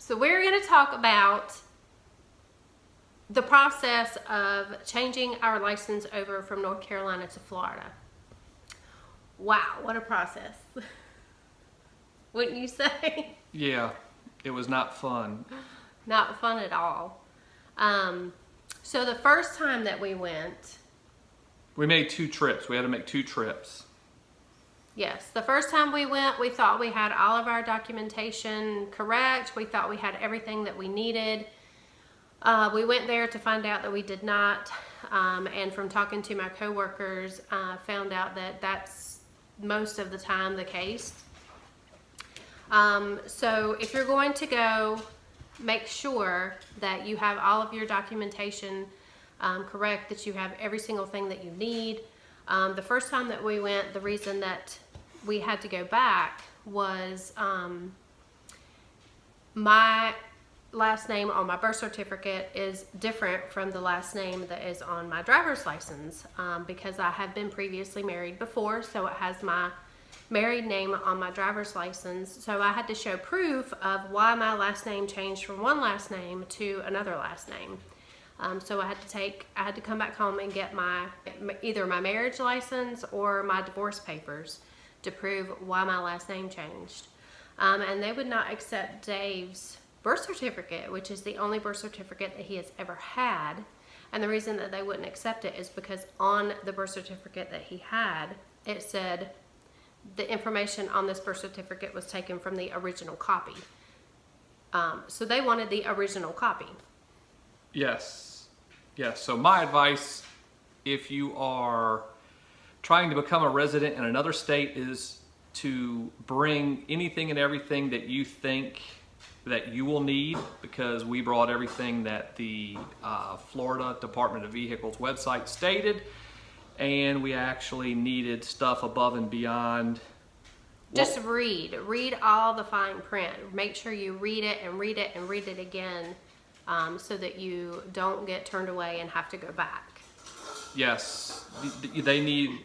So we're going to talk about the process of changing our license over from North Carolina to Florida. Wow, what a process. Wouldn't you say? Yeah, it was not fun. Not fun at all. So the first time that we went... We made 2 trips. We had to make 2 trips. Yes, the first time we went, we thought we had all of our documentation correct. We thought we had everything that we needed. We went there to find out that we did not. And from talking to my coworkers, found out that that's most of the time the case. So if you're going to go, make sure that you have all of your documentation correct, that you have every single thing that you need. The first time that we went, the reason that we had to go back was my last name on my birth certificate is different from the last name that is on my driver's license because I have been previously married before, so it has my married name on my driver's license. So I had to show proof of why my last name changed from one last name to another last name. So I had to come back home and get either my marriage license or my divorce papers to prove why my last name changed. And they would not accept Dave's birth certificate, which is the only birth certificate that he has ever had. And the reason that they wouldn't accept it is because on the birth certificate that he had, it said the information on this birth certificate was taken from the original copy. So they wanted the original copy. Yes. Yes. So my advice, if you are trying to become a resident in another state, is to bring anything and everything that you think that you will need, because we brought everything that the Florida Department of Vehicles website stated, and we actually needed stuff above and beyond. Just read all the fine print. Make sure you read it and read it and read it again, so that you don't get turned away and have to go back. Yes, they need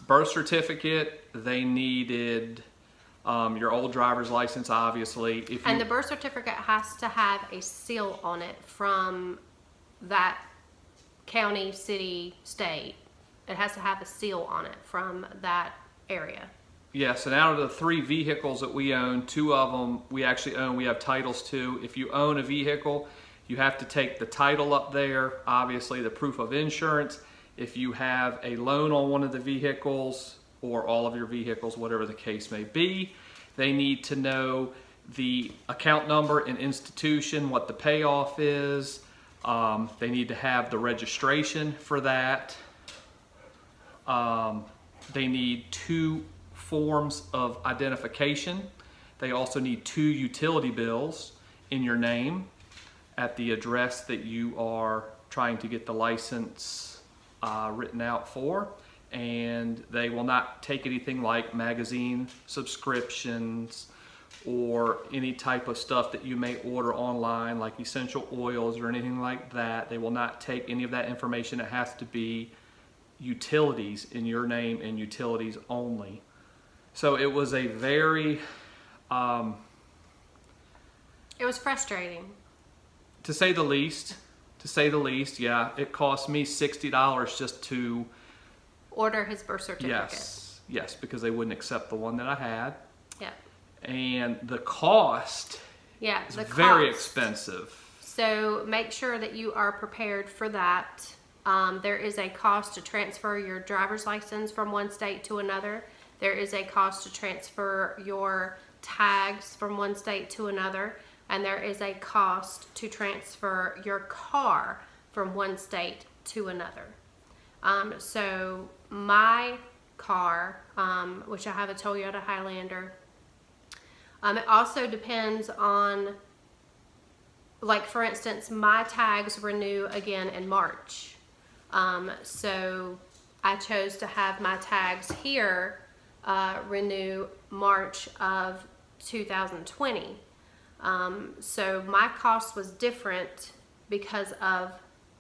birth certificate. They needed your old driver's license, obviously. And the birth certificate has to have a seal on it from that county, city, state. It has to have a seal on it from that area. Yes, and out of the 3 vehicles that we own, 2 of them we actually own. We have titles to. If you own a vehicle, you have to take the title up there, obviously the proof of insurance. If you have a loan on one of the vehicles or all of your vehicles, whatever the case may be, they need to know the account number and institution, what the payoff is. They need to have the registration for that. They need 2 forms of identification. They also need 2 utility bills in your name at the address that you are trying to get the license written out for. And they will not take anything like magazine subscriptions or any type of stuff that you may order online, like essential oils or anything like that. They will not take any of that information. It has to be utilities in your name and utilities only. So it was a very... it was frustrating. To say the least, yeah. It cost me $60 just to... order his birth certificate. Yes, because they wouldn't accept the one that I had. Yeah. And the cost is very expensive. So make sure that you are prepared for that. There is a cost to transfer your driver's license from one state to another. There is a cost to transfer your tags from one state to another. And there is a cost to transfer your car from one state to another. So my car, which I have a Toyota Highlander, it also depends on, like for instance, my tags renew again in March. So I chose to have my tags here renew March of 2020. So my cost was different because of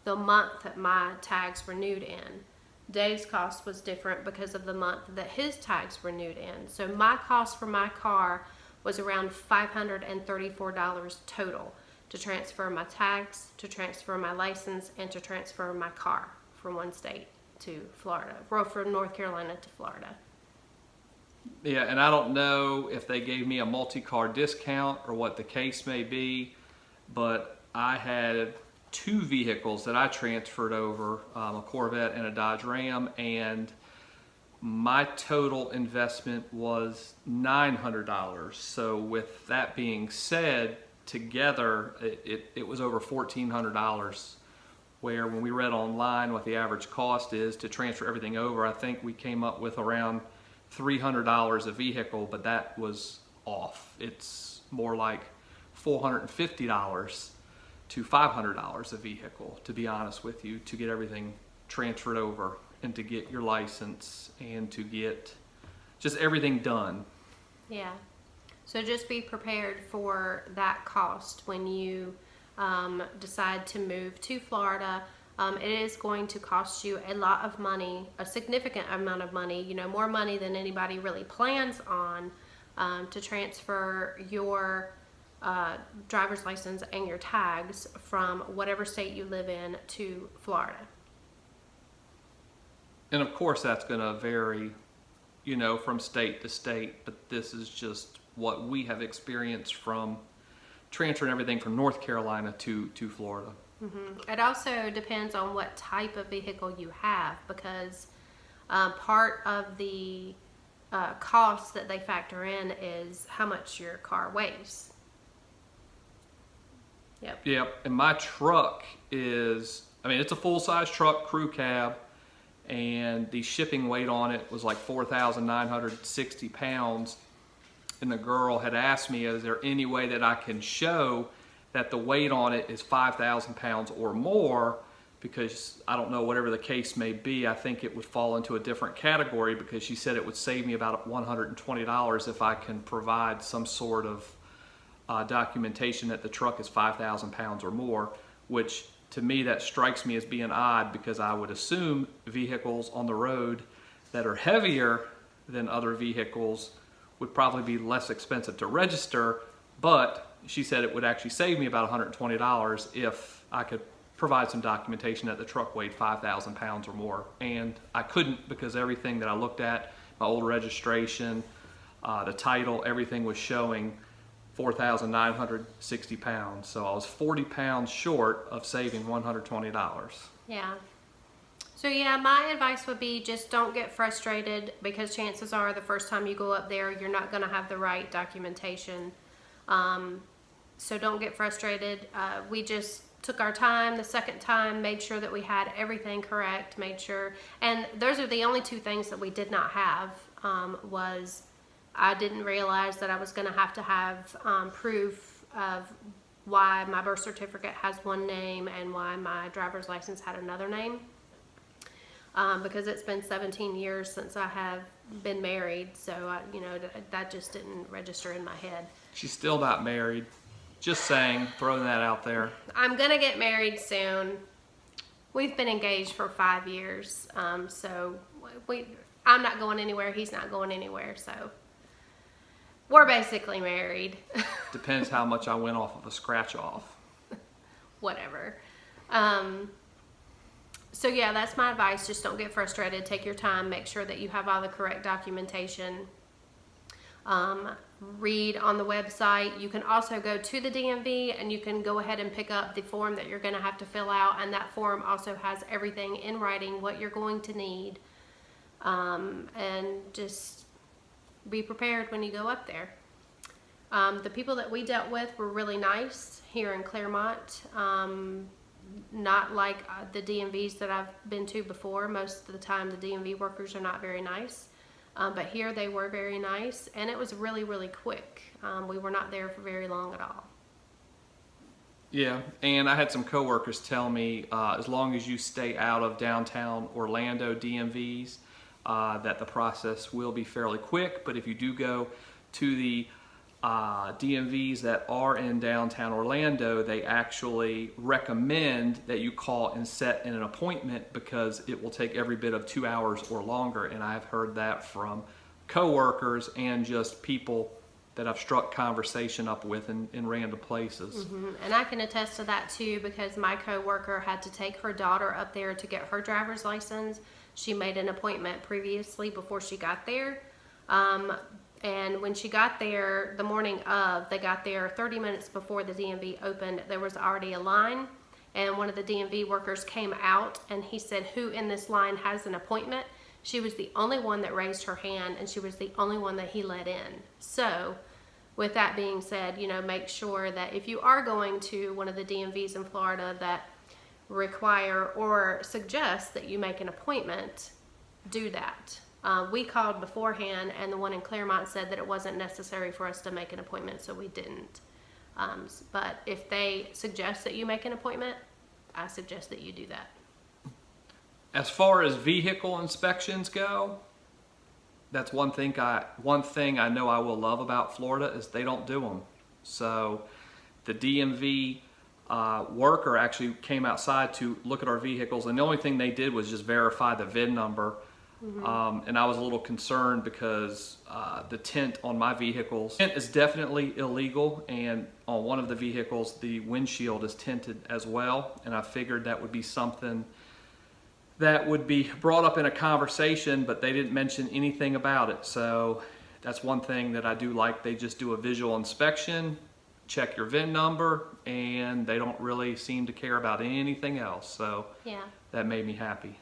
the month that my tags renewed in. Dave's cost was different because of the month that his tags renewed in. So my cost for my car was around $534 total to transfer my tags, to transfer my license, and to transfer my car from one state to Florida, or from North Carolina to Florida. Yeah, and I don't know if they gave me a multi-car discount or what the case may be, but I had two vehicles that I transferred over, a Corvette and a Dodge Ram, and my total investment was $900. So with that being said, together it was over $1,400, where when we read online what the average cost is to transfer everything over, I think we came up with around $300 a vehicle, but that was off. It's more like $450 to $500 a vehicle, to be honest with you, to get everything transferred over and to get your license and to get just everything done. Yeah. So just be prepared for that cost when you decide to move to Florida. It is going to cost you a lot of money, a significant amount of money, more money than anybody really plans on, to transfer your driver's license and your tags from whatever state you live in to Florida. And of course that's going to vary, from state to state, but this is just what we have experienced from transferring everything from North Carolina to Florida. Mm-hmm. It also depends on what type of vehicle you have, because part of the cost that they factor in is how much your car weighs. Yep, and my truck is, it's a full-size truck, crew cab, and the shipping weight on it was like 4,960 pounds. And the girl had asked me, is there any way that I can show that the weight on it is 5,000 pounds or more? Because I don't know, whatever the case may be, I think it would fall into a different category, because she said it would save me about $120 if I can provide some sort of documentation that the truck is 5,000 pounds or more, which to me that strikes me as being odd, because I would assume vehicles on the road that are heavier than other vehicles would probably be less expensive to register, but she said it would actually save me about $120 if I could provide some documentation that the truck weighed 5,000 pounds or more. And I couldn't, because everything that I looked at, my old registration, the title, everything was showing 4,960 pounds. So I was 40 pounds short of saving $120. Yeah. So yeah, my advice would be just don't get frustrated, because chances are the first time you go up there, you're not going to have the right documentation. So don't get frustrated. We just took our time the second time, made sure that we had everything correct, made sure. And those are the only two things that we did not have, was I didn't realize that I was going to have proof of why my birth certificate has one name and why my driver's license had another name. Because it's been 17 years since I have been married, so that just didn't register in my head. She's still not married. Just saying, throwing that out there. I'm gonna get married soon. We've been engaged for 5 years, so I'm not going anywhere. He's not going anywhere, so we're basically married. Depends how much I went off of a scratch off. Whatever. So yeah, that's my advice. Just don't get frustrated. Take your time. Make sure that you have all the correct documentation. Read on the website. You can also go to the DMV and you can go ahead and pick up the form that you're going to have to fill out. And that form also has everything in writing, what you're going to need. And just be prepared when you go up there. The people that we dealt with were really nice here in Claremont. Not like the DMVs that I've been to before. Most of the time the DMV workers are not very nice. But here they were very nice, and it was really, really quick. We were not there for very long at all. Yeah, and I had some coworkers tell me as long as you stay out of downtown Orlando DMVs, that the process will be fairly quick. But if you do go to the DMVs that are in downtown Orlando, they actually recommend that you call and set in an appointment, because it will take every bit of 2 hours or longer. And I've heard that from coworkers and just people that I've struck conversation up with in random places. And I can attest to that too, because my coworker had to take her daughter up there to get her driver's license. She made an appointment previously before she got there. And when she got there the morning of, they got there 30 minutes before the DMV opened, there was already a line. And one of the DMV workers came out and he said, "Who in this line has an appointment?" She was the only one that raised her hand, and she was the only one that he let in. So with that being said, you know, make sure that if you are going to one of the DMVs in Florida that require or suggest that you make an appointment, do that. We called beforehand, and the one in Claremont said that it wasn't necessary for us to make an appointment, so we didn't. But if they suggest that you make an appointment, I suggest that you do that. As far as vehicle inspections go, that's one thing I know I will love about Florida is they don't do them. So the DMV worker actually came outside to look at our vehicles, and the only thing they did was just verify the VIN number. And I was a little concerned because the tint on my vehicles, tint is definitely illegal, and on one of the vehicles the windshield is tinted as well, and I figured that would be something that would be brought up in a conversation, but they didn't mention anything about it. So that's one thing that I do like. They just do a visual inspection, check your VIN number, and they don't really seem to care about anything else. So Yeah. that made me happy.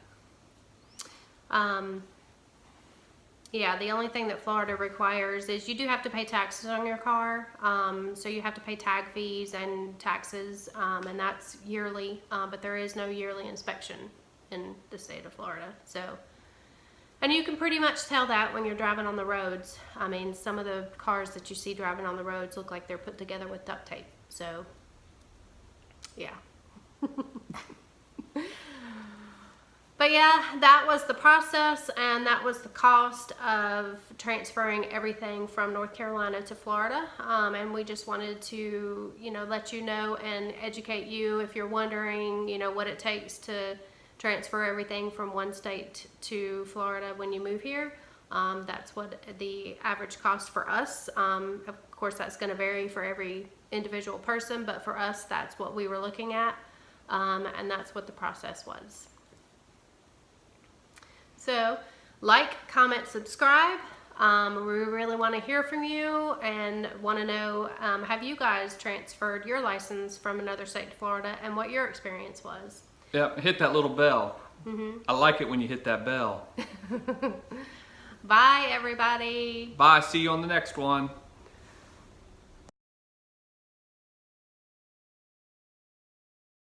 Yeah, the only thing that Florida requires is you do have to pay taxes on your car. So you have to pay tag fees and taxes, and that's yearly, but there is no yearly inspection in the state of Florida. So, and you can pretty much tell that when you're driving on the roads. I mean, some of the cars that you see driving on the roads look like they're put together with duct tape. So, yeah. But yeah, that was the process, and that was the cost of transferring everything from North Carolina to Florida. And we just wanted to, you know, let you know and educate you if you're wondering, you know, what it takes to transfer everything from one state to Florida when you move here. That's what the average cost for us. Of course, that's going to vary for every individual person, but for us, that's what we were looking at, and that's what the process was. So, like, comment, subscribe. We really want to hear from you and want to know, have you guys transferred your license from another state to Florida and what your experience was? Yeah, hit that little bell. I like it when you hit that bell. Bye, everybody. Bye, see you on the next one.